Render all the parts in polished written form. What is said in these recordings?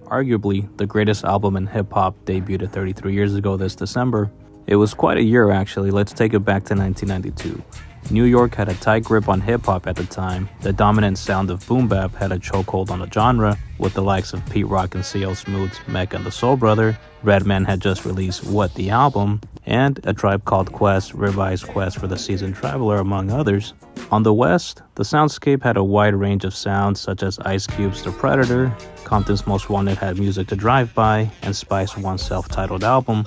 arguably the greatest album in hip-hop, debuted 33 years ago this December. It was quite a year actually. Let's take it back to 1992. New York had a tight grip on hip-hop at the time. The dominant sound of boom bap had a chokehold on the genre, with the likes of Pete Rock and CL Smooth's Mecca and the Soul Brother. Redman had just released What the Album, and A Tribe Called Quest revised Quest for the Seasoned Traveler, among others. On the West, the soundscape had a wide range of sounds such as Ice Cube's The Predator, Compton's Most Wanted had Music to Drive By, and Spice One's self-titled album,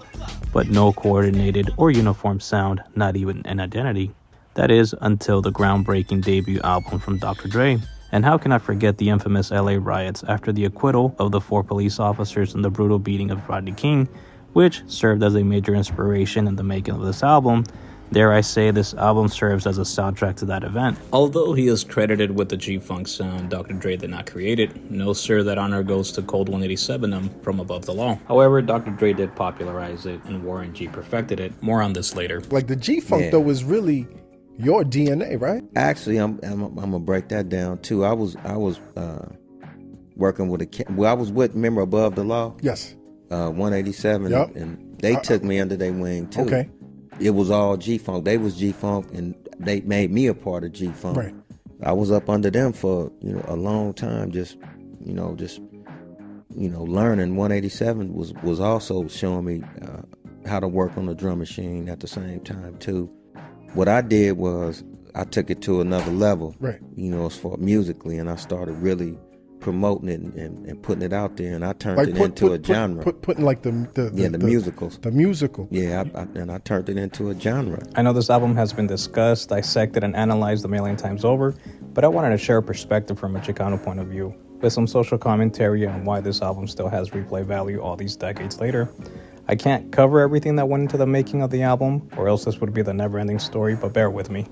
but no coordinated or uniform sound, not even an identity. That is, until the groundbreaking debut album from Dr. Dre. And how can I forget the infamous LA riots after the acquittal of the 4 police officers in the brutal beating of Rodney King, which served as a major inspiration in the making of this album. Dare I say, this album serves as a soundtrack to that event. Although he is credited with the G-Funk sound, Dr. Dre did not create it. No sir, that honor goes to Cold 187 from Above the Law. However, Dr. Dre did popularize it, and Warren G perfected it. More on this later. Like the G-Funk though was really your DNA, right? Actually, I'm gonna break that down too. I was working with I was with, remember, Above the Law? Yes. 187, yep. And they took me under their wing too. Okay. It was all G-Funk. They was G-Funk, and they made me a part of G-Funk. Right. I was up under them for a long time, just learning. 187 was also showing me how to work on the drum machine at the same time too. What I did was I took it to another level, right? As far musically, and I started really promoting it and putting it out there, and I turned it into a genre. Putting like the musicals. The musical. Yeah, I turned it into a genre. I know this album has been discussed, dissected, and analyzed a million times over, but I wanted to share a perspective from a Chicano point of view, with some social commentary on why this album still has replay value all these decades later. I can't cover everything that went into the making of the album, or else this would be the never-ending story, but bear with me.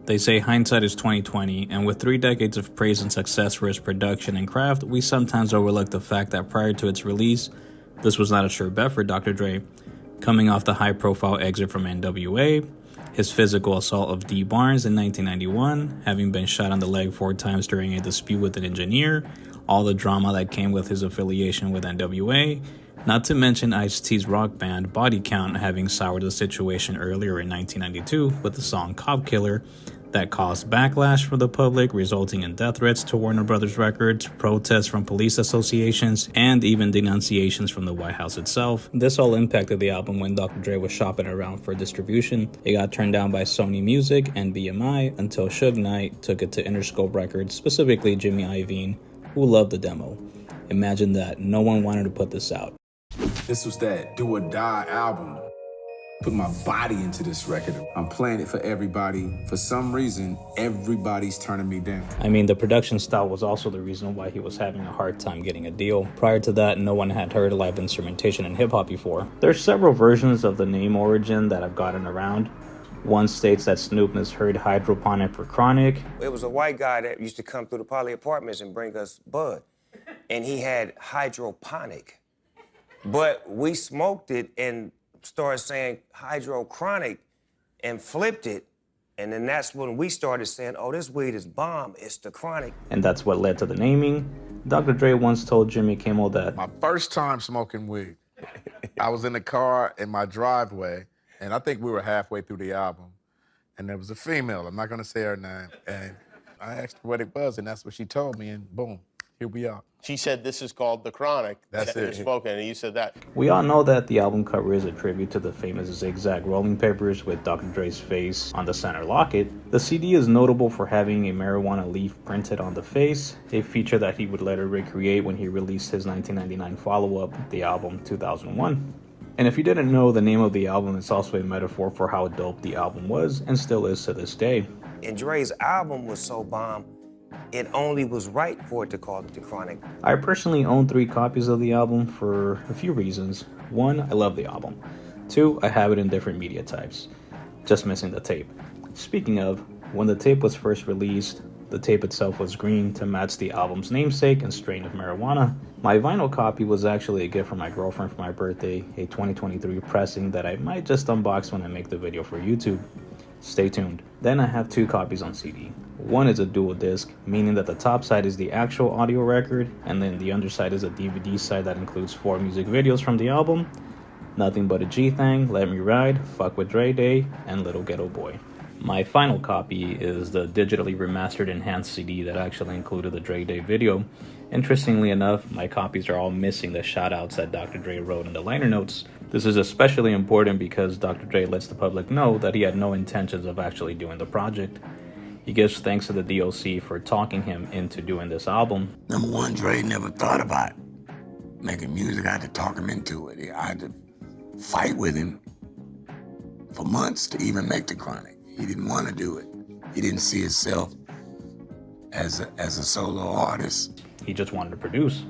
They say hindsight is 20/20, and with 3 decades of praise and success for its production and craft, we sometimes overlook the fact that prior to its release, this was not a sure bet for Dr. Dre. Coming off the high-profile exit from NWA, his physical assault of D. Barnes in 1991, having been shot on the leg 4 times during a dispute with an engineer, all the drama that came with his affiliation with NWA, not to mention Ice-T's rock band Body Count having soured the situation earlier in 1992 with the song Cop Killer that caused backlash from the public, resulting in death threats to Warner Brothers Records, protests from police associations, and even denunciations from the White House itself. This all impacted the album when Dr. Dre was shopping around for distribution. It got turned down by Sony Music and BMI until Suge Knight took it to Interscope Records, specifically Jimmy Iovine, who loved the demo. Imagine that, no one wanted to put this out. This was that do or die album. Put my body into this record. I'm playing it for everybody. For some reason, everybody's turning me down. I mean, the production style was also the reason why he was having a hard time getting a deal. Prior to that, no one had heard live instrumentation in hip-hop before. There's several versions of the name origin that have gotten around. One states that Snoop misheard hydroponic for chronic. It was a white guy that used to come through the Poly Apartments and bring us bud. And he had hydroponic. But we smoked it and started saying hydrochronic and flipped it. And then that's when we started saying, oh, this weed is bomb, it's the chronic. And that's what led to the naming. Dr. Dre once told Jimmy Kimmel that my first time smoking weed, I was in the car in my driveway, and I think we were halfway through the album. And there was a female, I'm not gonna say her name, and I asked her what it was, and that's what she told me, and boom, here we are. She said this is called The Chronic. That's it. Spoken, and you said that. We all know that the album cover is a tribute to the famous zigzag rolling papers with Dr. Dre's face on the center locket. The CD is notable for having a marijuana leaf printed on the face, a feature that he would later recreate when he released his 1999 follow-up, the album 2001. And if you didn't know, the name of the album is also a metaphor for how dope the album was and still is to this day. And Dre's album was so bomb, it only was right for it to call it The Chronic. I personally own 3 copies of the album for a few reasons. 1, I love the album. 2, I have it in different media types. Just missing the tape. Speaking of, when the tape was first released, the tape itself was green to match the album's namesake and strain of marijuana. My vinyl copy was actually a gift from my girlfriend for my birthday, a 2023 pressing that I might just unbox when I make the video for YouTube. Stay tuned. Then I have 2 copies on CD. One is a dual disc, meaning that the top side is the actual audio record, and then the underside is a DVD side that includes 4 music videos from the album: Nothing But a G Thing, Let Me Ride, Fuck With Dre Day, and Little Ghetto Boy. My final copy is the digitally remastered enhanced CD that actually included the Dre Day video. Interestingly enough, my copies are all missing the shoutouts that Dr. Dre wrote in the liner notes. This is especially important because Dr. Dre lets the public know that he had no intentions of actually doing the project. He gives thanks to the DOC for talking him into doing this album. Number one, Dre never thought about making music. I had to talk him into it. I had to fight with him for months to even make the Chronic. He didn't want to do it. He didn't see himself as a solo artist. He just wanted to produce.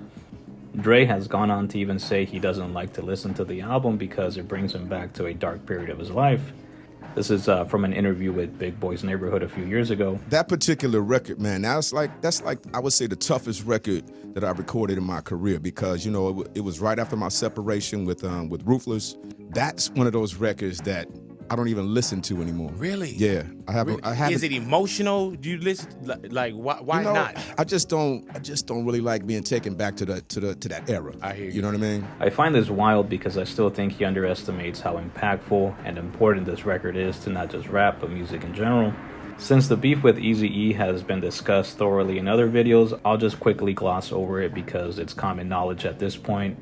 Dre has gone on to even say he doesn't like to listen to the album because it brings him back to a dark period of his life. This is from an interview with Big Boy's Neighborhood a few years ago. That particular record, man, that's like I would say the toughest record that I recorded in my career because, you know, it was right after my separation with Ruthless. That's one of those records that I don't even listen to anymore. Really? Yeah, I haven't. Is it emotional? Do you listen? Like why not? I just don't really like being taken back to that era. I hear you. You know what I mean? I find this wild because I still think he underestimates how impactful and important this record is to not just rap, but music in general. Since the beef with Eazy-E has been discussed thoroughly in other videos, I'll just quickly gloss over it because it's common knowledge at this point.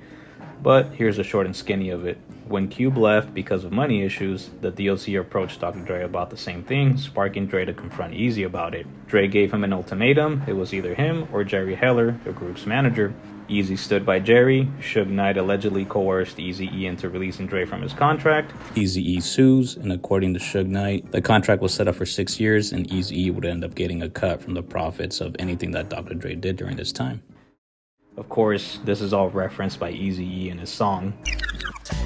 But here's the short and skinny of it. When Cube left because of money issues, the DOC approached Dr. Dre about the same thing, sparking Dre to confront Eazy about it. Dre gave him an ultimatum. It was either him or Jerry Heller, the group's manager. Eazy stood by Jerry. Suge Knight allegedly coerced Eazy-E into releasing Dre from his contract. Eazy-E sues, and according to Suge Knight, the contract was set up for 6 years, and Eazy-E would end up getting a cut from the profits of anything that Dr. Dre did during this time. Of course, this is all referenced by Eazy-E in his song.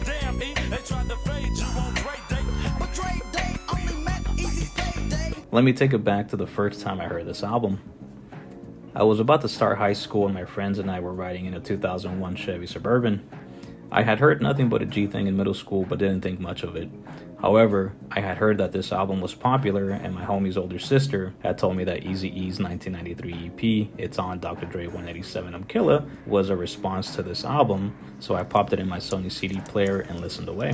Damn, they tried to fade you on Dre Day, but Dre Day only met Eazy's payday. Let me take it back to the first time I heard this album. I was about to start high school and my friends and I were riding in a 2001 Chevy Suburban. I had heard Nothing But a G Thing in middle school but didn't think much of it. However, I had heard that this album was popular and my homie's older sister had told me that Eazy-E's 1993 EP, It's On Dr. Dre 187 I'm Killa, was a response to this album, so I popped it in my Sony CD player and listened away.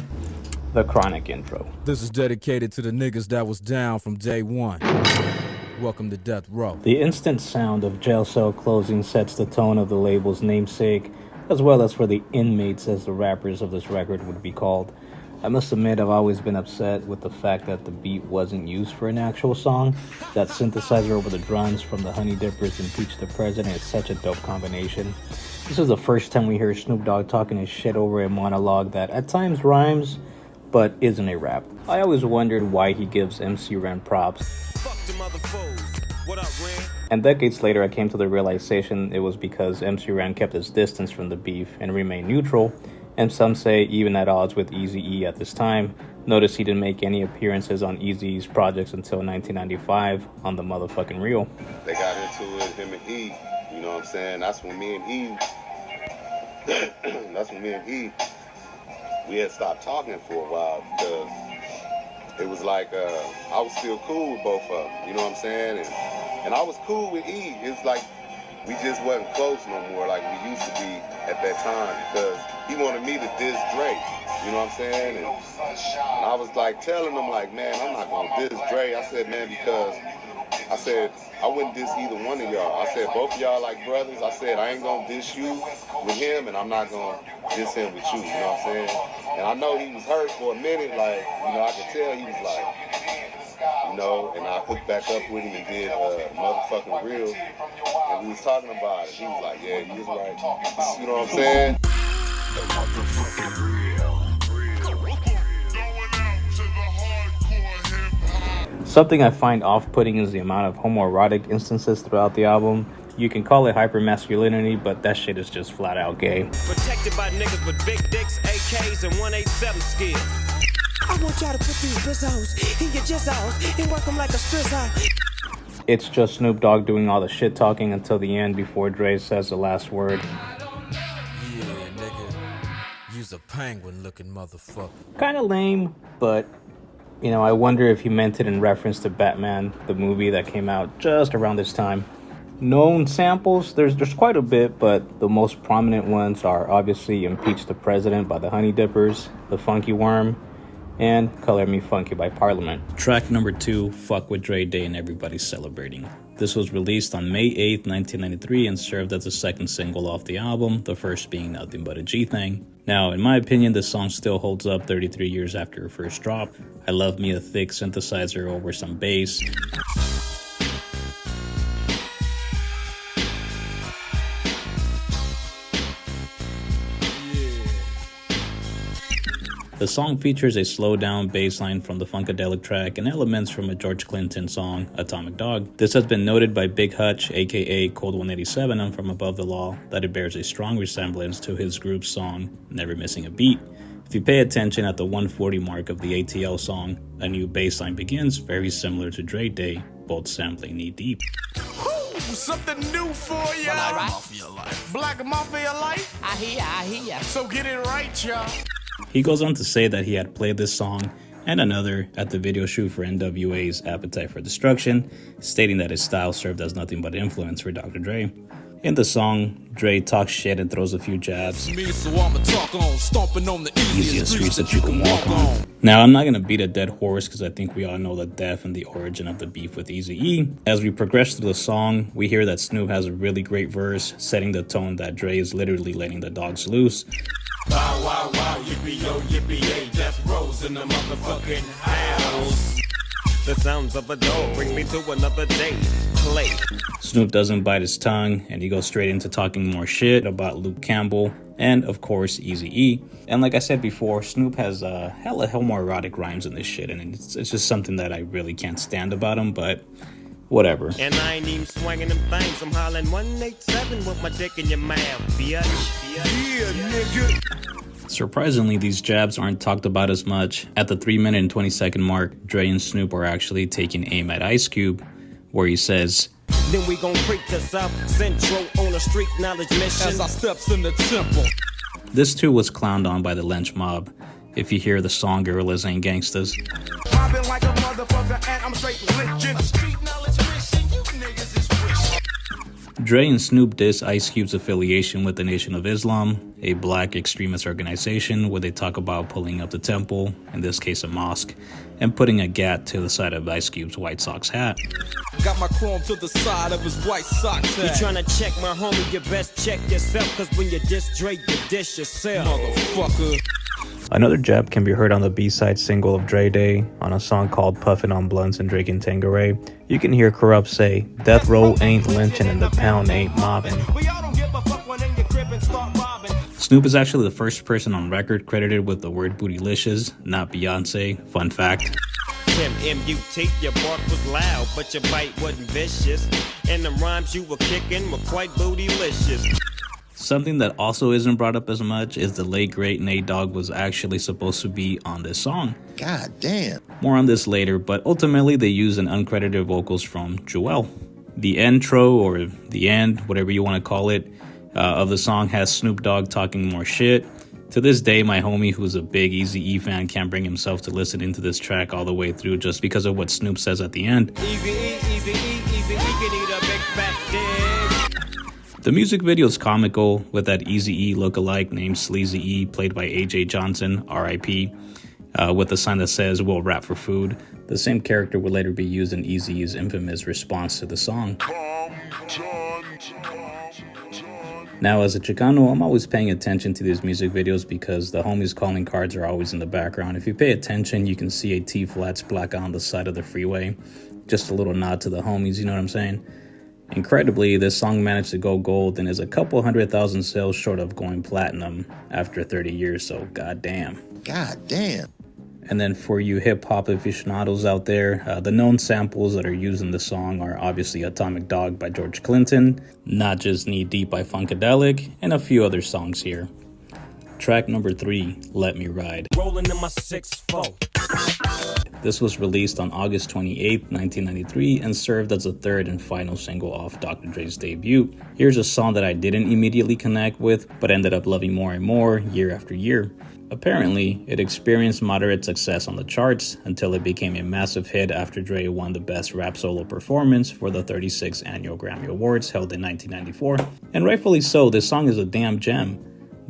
The Chronic intro. This is dedicated to the niggas that was down from day one. Welcome to Death Row. The instant sound of jail cell closing sets the tone of the label's namesake, as well as for the inmates as the rappers of this record would be called. I must admit I've always been upset with the fact that the beat wasn't used for an actual song. That synthesizer over the drums from the Honey Dippers and Impeach the President is such a dope combination. This is the first time we hear Snoop Dogg talking his shit over a monologue that at times rhymes, but isn't a rap. I always wondered why he gives MC Ren props. Fuck them other foes. What up, Ren? And decades later I came to the realization it was because MC Ren kept his distance from the beef and remained neutral, and some say even at odds with Eazy-E at this time. Notice he didn't make any appearances on Eazy-E's projects until 1995 on the motherfucking Real. They got into it, him and E, you know what I'm saying? That's when me and E, we had stopped talking for a while because it was like, I was still cool with both of them, you know what I'm saying? And I was cool with E. It's like, we just wasn't close no more like we used to be at that time because he wanted me to diss Dre, you know what I'm saying? And I was like telling him like, man, I'm not gonna diss Dre. I said, man, because I said, I wouldn't diss either one of y'all. I said, both of y'all like brothers. I said, I ain't gonna diss you with him and I'm not gonna diss him with you, you know what I'm saying? And I know he was hurt for a minute, like, you know, I could tell he was like, you know, and I hooked back up with him and did motherfucking Real. And we was talking about it. He was like, yeah, he was right. You know what I'm saying? The motherfucking Real. Something I find off-putting is the amount of homoerotic instances throughout the album. You can call it hypermasculinity, but that shit is just flat out gay. Protected by niggas with big dicks, AKs, and 187 skills. I want y'all to put these bizzos in your jizzos and work them like a strizzo. It's just Snoop Dogg doing all the shit talking until the end before Dre says the last word. Yeah, nigga. You's a penguin looking motherfucker. Kinda lame, but You know, I wonder if he meant it in reference to Batman, the movie that came out just around this time. Known samples, there's quite a bit, but the most prominent ones are obviously Impeach the President by the Honey Dippers, The Funky Worm, and Color Me Funky by Parliament. Track number 2, Fuck With Dre Day and Everybody's Celebrating. This was released on May 8th, 1993 and served as the second single off the album, the first being Nothing But a G Thing. Now, in my opinion, this song still holds up 33 years after it first dropped. I love me a thick synthesizer over some bass. The song features a slowed-down bass line from the Funkadelic track and elements from a George Clinton song, Atomic Dog. This has been noted by Big Hutch, aka Cold 187 and From Above the Law, that it bears a strong resemblance to his group's song, Never Missing a Beat. If you pay attention at the 140 mark of the ATL song, a new bass line begins very similar to Dre Day, both sampling Knee Deep. Something new for ya. Mafia life. Black Mafia life. I hear. So get it right, y'all. He goes on to say that he had played this song and another at the video shoot for NWA's Appetite for Destruction, stating that his style served as nothing but influence for Dr. Dre. In the song, Dre talks shit and throws a few jabs. Easiest streets that you can walk on. Now, I'm not going to beat a dead horse because I think we all know the depth and the origin of the beef with Eazy-E. As we progress through the song, we hear that Snoop has a really great verse, setting the tone that Dre is literally letting the dogs loose. Wow, wow, wow, yippee-yo, death rolls in the motherfucking house. The sounds of a dog bring me to another day. Play. Snoop doesn't bite his tongue, and he goes straight into talking more shit about Luke Campbell, and of course, Eazy-E. And like I said before, Snoop has hella homoerotic rhymes in this shit, and it's just something that I really can't stand about him, but whatever. And I ain't even swinging them things. I'm hollering 187 with my dick in your mouth, bitch. Yeah, nigga. Surprisingly, these jabs aren't talked about as much. At the 3-minute and 20-second mark, Dre and Snoop are actually taking aim at Ice Cube, where he says, then we gon' creep to South Central on a street knowledge mission. As I steps in the temple. This too was clowned on by the lynch mob. If you hear the song Gorillas Ain't Gangstas. Popping like a motherfucker and I'm straight lynching. Street knowledge mission, you niggas is wishing. Dre and Snoop diss Ice Cube's affiliation with the Nation of Islam, a black extremist organization where they talk about pulling up the temple, in this case a mosque, and putting a gat to the side of Ice Cube's White Sox hat. Got my chrome to the side of his White Sox hat. You tryna check my homie, you best check yourself, cause when you diss Dre, you diss yourself. Motherfucker. Another jab can be heard on the B-side single of Dre Day on a song called Puffin' on Blunts and Drinking Tanqueray. You can hear Corrupt say, death row ain't lynching and the pound ain't mobbing. Snoop is actually the first person on record credited with the word bootylicious, not Beyonce. Fun fact. M-U-T, your bark was loud, but your bite wasn't vicious. And the rhymes you were kicking were quite bootylicious. Something that also isn't brought up as much is the late great Nate Dogg was actually supposed to be on this song. God damn. More on this later, but ultimately they use an uncredited vocals from Joel. The intro, or the end, whatever you want to call it, of the song has Snoop Dogg talking more shit. To this day, my homie, who's a big Eazy-E fan, can't bring himself to listening to this track all the way through just because of what Snoop says at the end. Eazy-E can eat a big fat dick. The music video is comical, with that Eazy-E lookalike named Sleazy E, played by AJ Johnson, R.I.P., with a sign that says, we'll rap for food. The same character would later be used in Eazy-E's infamous response to the song. Now, as a Chicano, I'm always paying attention to these music videos because the homies calling cards are always in the background. If you pay attention, you can see a T-Flats black on the side of the freeway. Just a little nod to the homies, you know what I'm saying? Incredibly, this song managed to go gold and is a couple 100,000 sales short of going platinum after 30 years, so goddamn. Goddamn. And then for you hip-hop aficionados out there, the known samples that are used in the song are obviously Atomic Dog by George Clinton, Not Just Knee Deep by Funkadelic, and a few other songs here. Track number 3, Let Me Ride. Rolling in my 6-4. This was released on August 28, 1993, and served as the third and final single off Dr. Dre's debut. Here's a song that I didn't immediately connect with, but ended up loving more and more year after year. Apparently, it experienced moderate success on the charts until it became a massive hit after Dre won the Best Rap Solo Performance for the 36th Annual Grammy Awards held in 1994. And rightfully so, this song is a damn gem.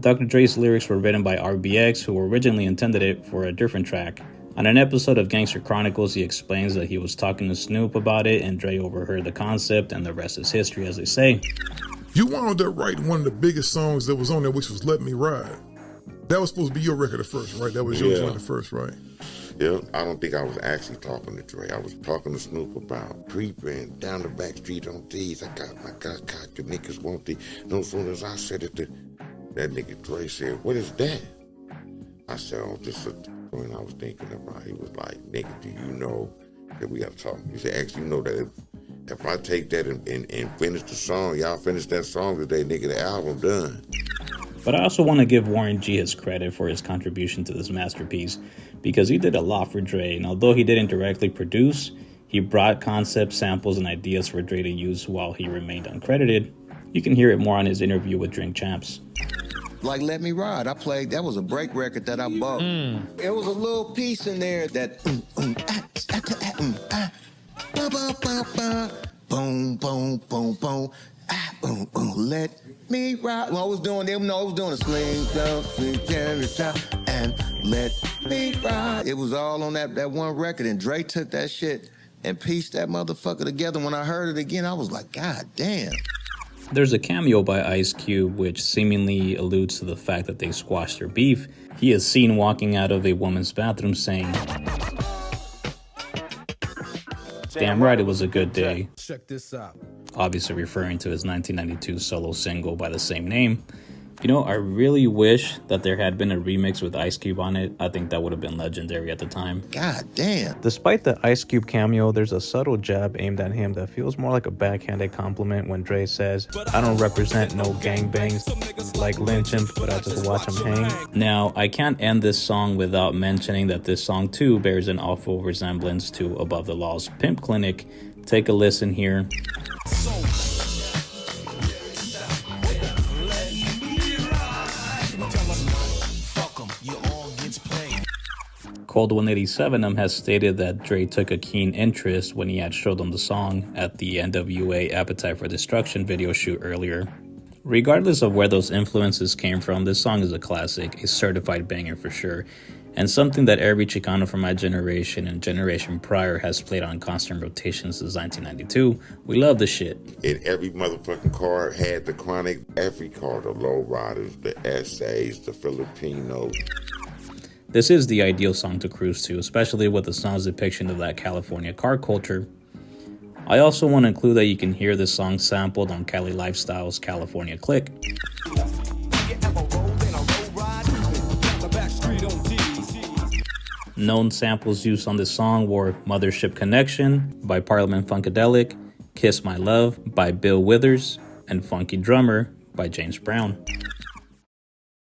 Dr. Dre's lyrics were written by RBX, who originally intended it for a different track. On an episode of Gangster Chronicles, he explains that he was talking to Snoop about it and Dre overheard the concept, and the rest is history, as they say. You wound up writing one of the biggest songs that was on there, which was Let Me Ride. That was supposed to be your record at first, right? That was your joint at first, right? Yeah, I don't think I was actually talking to Dre. I was talking to Snoop about creeping down the back street on these. I got the niggas want these. No sooner as I said it, that nigga Dre said, "What is that?" I said, "Oh, just a joint I was thinking about." He was like, "Nigga, do you know that we got to talk?" He said, "Actually, you know that if I take that and finish the song, y'all finish that song today, nigga, the album done." But I also want to give Warren G his credit for his contribution to this masterpiece, because he did a lot for Dre, and although he didn't directly produce, he brought concepts, samples, and ideas for Dre to use while he remained uncredited. You can hear it more on his interview with Drink Champs. Like Let Me Ride, I played, that was a break record that I bought. It was a little piece in there that boom, boom, boom, boom, let me ride. Well, I was doing, they know I was doing a sling down, and let me ride. It was all on that one record, and Dre took that shit and pieced that motherfucker together. When I heard it again, I was like, God damn. There's a cameo by Ice Cube which seemingly alludes to the fact that they squashed their beef. He is seen walking out of a woman's bathroom saying, "Damn right, it was a good day." Check this out. Obviously referring to his 1992 solo single by the same name. You know, I really wish that there had been a remix with Ice Cube on it. I think that would have been legendary at the time. God damn. Despite the Ice Cube cameo, there's a subtle jab aimed at him that feels more like a backhanded compliment when Dre says, "I don't represent no gangbangs, like lynch him, but I just watch him hang." Now, I can't end this song without mentioning that this song too bears an awful resemblance to Above the Law's Pimp Clinic. Take a listen here. Cold 187 has stated that Dre took a keen interest when he had showed him the song at the NWA Appetite for Destruction video shoot earlier. Regardless of where those influences came from, this song is a classic, a certified banger for sure, and something that every Chicano from my generation and generation prior has played on constant rotation since 1992. We love this shit. And every motherfucking car had the Chronic. Every car, the Low Riders, the Essays, the Filipinos. This is the ideal song to cruise to, especially with the song's depiction of that California car culture. I also want to include that you can hear this song sampled on Cali Lifestyle's California Click. Known samples used on this song were Mothership Connection by Parliament Funkadelic, Kiss My Love by Bill Withers, and Funky Drummer by James Brown.